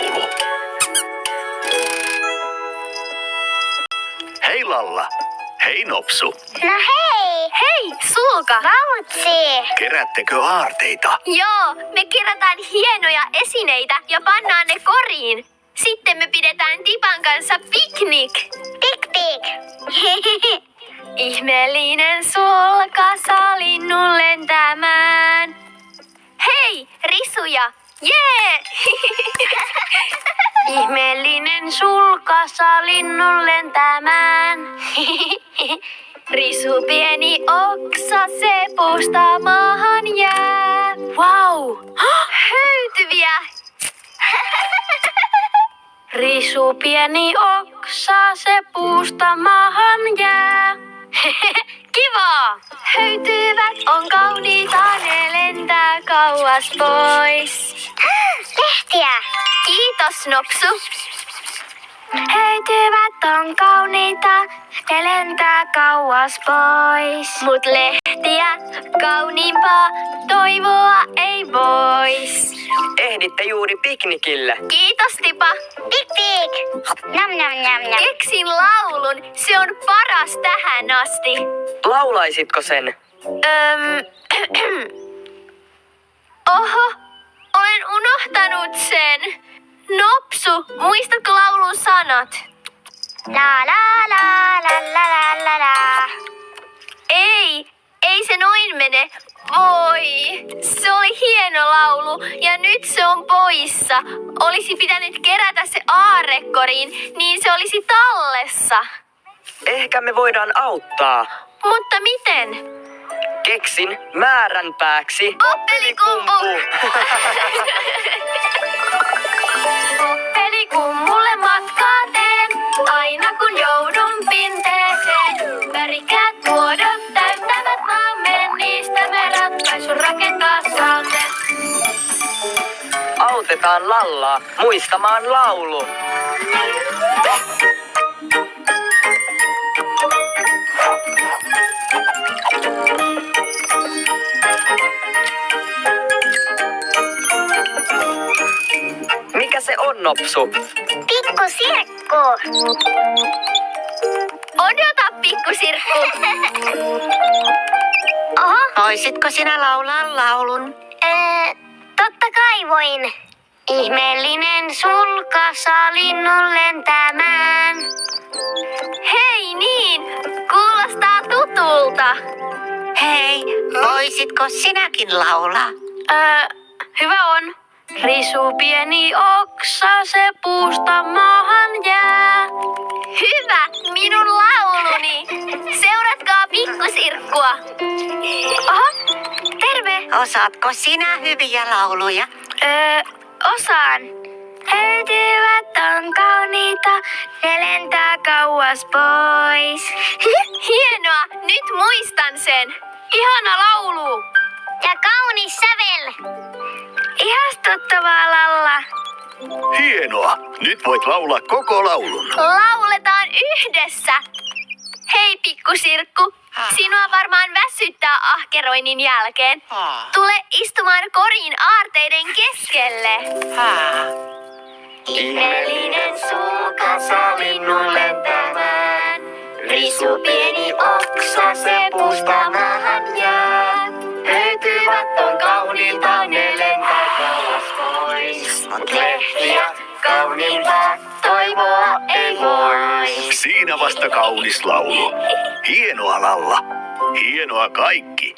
laulu. Hei Lalla. Hei Nopsu. No hei! Hei, Sulka! Vautsi! Kerättekö aarteita? Joo, me kerätään hienoja esineitä ja pannaan ne koriin. Sitten me pidetään Tipan kanssa piknik. Pik. Ihmeellinen sulka saa linnun lentämään. Hei, risuja! Jee! Ihmeellinen sulka saa linnun lentämään. Risu pieni oksa, se puusta maahan jää. Wow! Höytyviä! Risu pieni oksa, se puusta maahan jää. Kivaa! Höytyvät on kauniita, ne lentää kauas pois. Lehtiä! Kiitos, Nopsu. Höytyvät on kauniita, ne lentää kauas pois. Mut lehtiä kauniimpaa toivoa ei vois. Ehditte juuri piknikille. Kiitos, Tipa. Pik. Nam. Keksin laulun. Se on paras tähän asti. Laulaisitko sen? Oho, olen unohtanut sen. Nopsu, muistatko laulun sanat? La. Ei se noin mene. Voi, se oli hieno laulu ja nyt se on poissa. Olisi pitänyt kerätä se aarrekoriin, niin se olisi tallessa. Ehkä me voidaan auttaa. Mutta miten? Keksin määränpääksi. Oppelikumpu! Oppelikummulle matkaa teen, aina kun joudun pinteeseen. Värikkäät muodot täyttävät maamme, niistä me ratkaisun rakentaa saamme. Autetaan Lallaa muistamaan laulu. Mikä se on, Nopsu? Pikkusirkku! Odota, pikkusirkku! Oho, Voisitko sinä laulaa laulun? totta kai voin. Ihmeellinen sulka saa linnun lentämään. Hei niin, kuulostaa tutulta. Hei, voisitko sinäkin laulaa? Hyvä on. Risu pieni oksa, se puusta maahan jää. Hyvä, minun lauluni. Seuratkaa pikkusirkkua. Oho, terve. Osaatko sinä hyviä lauluja? Osaan. Höytyvät on kauniita, ne lentää kauas pois. Hienoa, nyt muistan sen. Ihana laulu. Ja kaunis sävel. Ihastuttavaa, Lalla. Hienoa. Nyt voit laulaa koko laulun. Lauletaan yhdessä. Hei, pikkusirkku. Sinua varmaan väsyttää ahkeroinnin jälkeen. Tule istumaan koriin aarteiden keskelle. Ihmeellinen sulka saa linnun lentämään. Risu pieni oksa, se puusta maahan jää. Höytyvät on kauniita, ne lentää kauas pois. Mut lehtiä kauniimpaa toivoa ei voi. Siinä vasta kaunis laulu. Hienoa Lalla. Hienoa kaikki.